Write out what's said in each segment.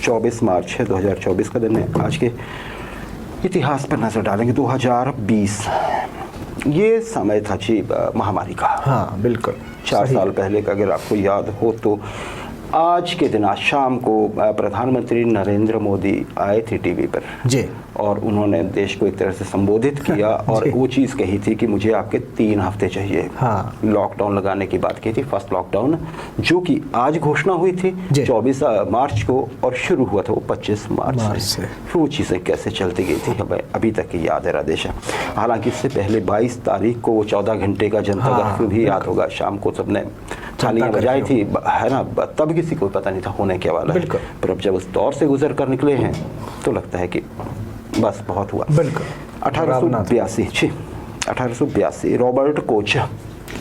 24 मार्च है, 2024 का दिन है। आज के इतिहास पर नजर डालेंगे। 2020 ये समय था जी महामारी का। हाँ बिल्कुल, 4 साल पहले का अगर आपको याद हो तो आज के दिन, आज शाम को प्रधानमंत्री नरेंद्र मोदी आए थे टीवी पर जी, और उन्होंने देश को एक तरह से संबोधित किया और वो चीज़ कही थी कि मुझे आपके 3 हफ्ते चाहिए। हाँ, लॉकडाउन लगाने की बात की थी, फर्स्ट लॉकडाउन, जो कि आज घोषणा हुई थी 24 मार्च को और शुरू हुआ था वो 25 मार्च से। फिर वो चीज़ें कैसे चलती गई थी हमें अभी तक की याद है राधेश। हालांकि इससे पहले 22 तारीख को वो 14 घंटे का जनता कर्फ्यू भी याद होगा, शाम को सबने थालियां बजाई थी, है ना, तब किसी को पता नहीं था होने क्या वाला है। पर अब जब उस दौर से गुजर कर निकले हैं तो लगता है कि बस बहुत हुआ। बिल्कुल। 1882 रॉबर्ट कोच,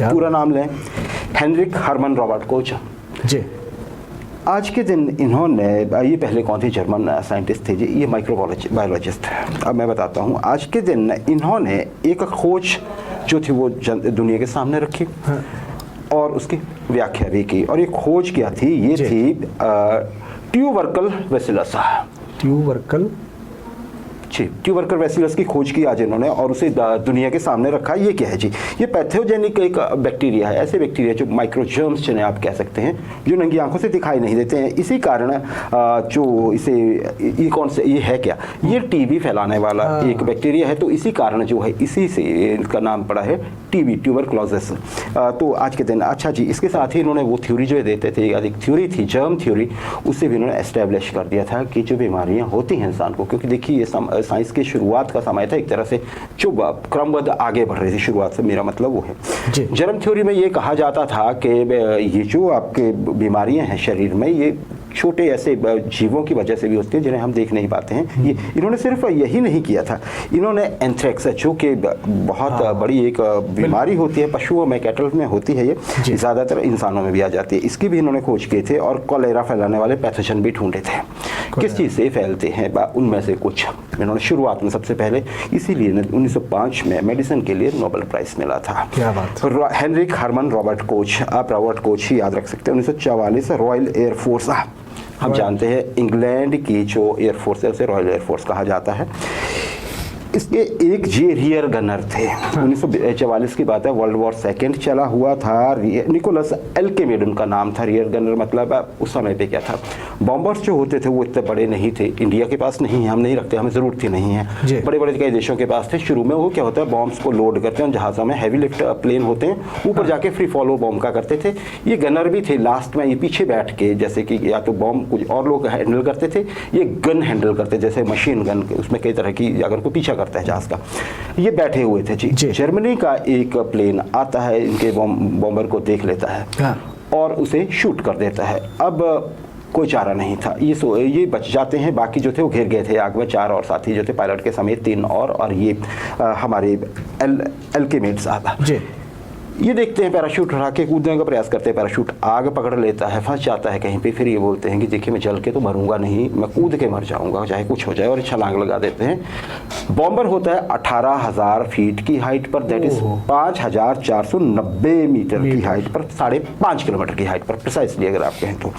पूरा नाम लें हेनरिक हरमन रॉबर्ट कोच जी। आज के दिन इन्होंने, ये पहले कौन थे, जर्मन साइंटिस्ट थे जी, ये माइक्रोबायोलॉजिस्ट। अब मैं बताता हूँ, आज के दिन इन्होंने एक खोज जो थी वो दुनिया के सामने रखी। हाँ। और उसकी व्याख्या भी की। और ये खोज क्या थी, ये थी ट्यूबरकल बैसिलस। ट्यूबरकल बैसिलस की खोज की आज इन्होंने और उसे दुनिया के सामने रखा। ये क्या है जी, ये पैथोजेनिक एक बैक्टीरिया है, ऐसे बैक्टीरिया जो माइक्रोजर्म्स जिन्हें आप कह सकते हैं, जो नंगी आंखों से दिखाई नहीं देते हैं। इसी कारण जो इसे, ये कौन से, ये है क्या, ये टीबी फैलाने वाला एक बैक्टीरिया है। तो इसी कारण जो है, इसी से इसका नाम पड़ा है टीबी, ट्यूबरक्लोसिस। तो आज के दिन, अच्छा जी, इसके साथ ही इन्होंने वो थ्योरी जो देते थे, एक थ्योरी थी जर्म थ्योरी, उससे भी इन्होंने एस्टेब्लिश कर दिया था कि जो बीमारियां होती हैं इंसान को, क्योंकि देखिए ये साइंस की शुरुआत का समय था एक तरह से, जो क्रमबद्ध आगे बढ़ रही थी शुरुआत से, मेरा मतलब वो है। जर्म थ्योरी में ये कहा जाता था कि ये जो आपके बीमारियां हैं शरीर में, ये छोटे ऐसे जीवों की वजह से भी होती है जिन्हें हम देख नहीं पाते हैं। ये इन्होंने सिर्फ यही नहीं किया था, इन्होंने एंथ्रेक्स, जो कि बहुत बड़ी एक बीमारी होती है, पशुओं में, कैटल में होती है, ये ज़्यादातर इंसानों में भी आ जाती है, इसकी भी इन्होंने खोज की थी। और कॉलेरा फैलाने वाले पैथोजन भी ढूंढे थे, किस चीज़ से फैलते हैं, उनमें से कुछ इन्होंने शुरुआत में सबसे पहले, इसीलिए 1905 में मेडिसिन के लिए नोबेल प्राइज़ मिला था। क्या बात। हेनरिक हरमन रॉबर्ट कोच, आप रॉबर्ट कोच ही याद रख सकते हैं। 1944 रॉयल एयरफोर्स, हम जानते हैं इंग्लैंड की जो एयरफोर्स है उसे रॉयल एयरफोर्स कहा जाता है। इसके एक जे रियर गनर थे। 1944 की बात है, वर्ल्ड वॉर सेकेंड चला हुआ था। निकोलस एल्केमेड उनका नाम था। रियर गनर मतलब उस समय पे क्या था, बॉम्बर्स जो होते थे वो इतने बड़े नहीं थे, इंडिया के पास नहीं है, हम नहीं रखते, हमें ज़रूरत ही नहीं है, बड़े बड़े कई देशों के पास थे। शुरू में वो क्या होता है, बॉम्ब्स को लोड करते हैं जहाज़ों में, हैवी लिफ्ट प्लेन होते हैं, ऊपर जाके फ्री फॉलो बॉम्ब का करते थे। ये गनर भी थे, लास्ट में ये पीछे बैठ के, जैसे कि या तो बॉम्ब कुछ और लोग हैंडल करते थे, ये गन हैंडल करते, जैसे मशीन गन, उसमें कई तरह की, अगर कोई पीछा करता है जहाज का, ये बैठे हुए थे जी। जर्मनी का एक प्लेन आता है, इनके बॉम्बर को देख लेता है और उसे शूट कर देता है। अब कोई चारा नहीं था, ये बच जाते हैं, बाकी जो थे वो घिर गए थे आग में, 4 और साथी जो थे, पायलट के समेत 3 और ये हमारे एल्केमेड साहब ये देखते हैं, पैराशूट उठा के कूदने का प्रयास करते हैं, पैराशूट आग पकड़ लेता है, फंस जाता है कहीं पे। फिर ये बोलते हैं कि देखिए मैं जल के तो मरूंगा नहीं, मैं कूद के मर जाऊंगा चाहे कुछ हो जाए, और छलांग लगा देते हैं। बॉम्बर होता है 18,000 फीट की हाइट पर, दैट इज 5,490 मीटर की हाइट पर, 5.5 किलोमीटर की हाइट पर प्रिसाइसली अगर आप कहें तो।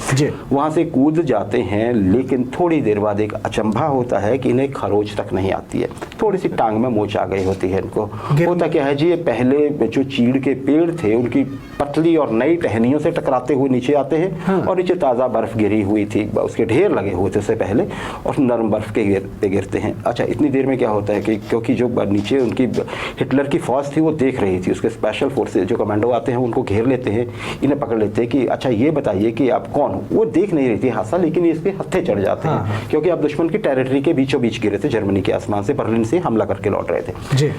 वहां से कूद जाते हैं, लेकिन थोड़ी देर बाद एक अचंभा होता है कि इन्हें खरोच तक नहीं आती है, थोड़ी सी टांग में मोच आ गई होती है इनको। होता क्या है जी, ये पहले जो चीड़ के पेड़ थे उनकी पतली और नई टहनियों से टकराते हुए नीचे आते हैं। और नीचे ताज़ा बर्फ गिरी हुई थी, उसके ढेर लगे हुए थे उससे पहले, और नरम बर्फ के गिरते हैं। अच्छा, इतनी देर में क्या होता है कि क्योंकि जो नीचे उनकी हिटलर की फौज थी वो देख रही थी, उसके स्पेशल फोर्सेज जो कमांडो आते हैं उनको घेर लेते हैं, इन्हें पकड़ लेते हैं कि अच्छा ये बताइए कि आप कौन हो। वो देख नहीं रही थी हादसा, लेकिन इसके हत्थे चढ़ जाते हैं क्योंकि आप दुश्मन की टेरिटरी के बीचों बीच गिरे थे, जर्मनी के आसमान से, बर्लिन से हमला करके लौट रहे थे।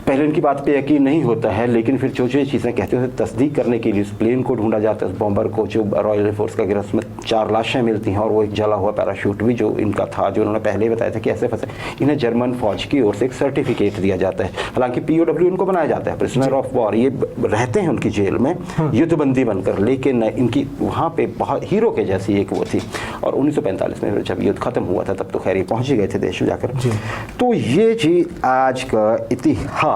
पहले इनकी बात पे यकीन नहीं होता है, लेकिन फिर जो चीज़ें कहते हैं तस्दीक करने के लिए उस प्लेन को ढूंढा जाता है, उस बॉम्बर को जो रॉयल एयरफोर्स का गिरा, उसमें 4 लाशें मिलती हैं और वो एक जला हुआ पैराशूट भी जो इनका था, जो उन्होंने पहले ही बताया था कि ऐसे फंसे। इन्हें जर्मन फौज की ओर से एक सर्टिफिकेट दिया जाता है, हालांकि POW इनको बनाया जाता है, प्रिजनर ऑफ वॉर, ये रहते हैं उनकी जेल में युद्धबंदी बनकर, लेकिन इनकी वहाँ पे बहुत हीरो के जैसी एक वो थी। और 1945 में जब युद्ध खत्म हुआ था तब तो खैर ये पहुँच गए थे देश जाकर। तो ये जी आज का इतिहास।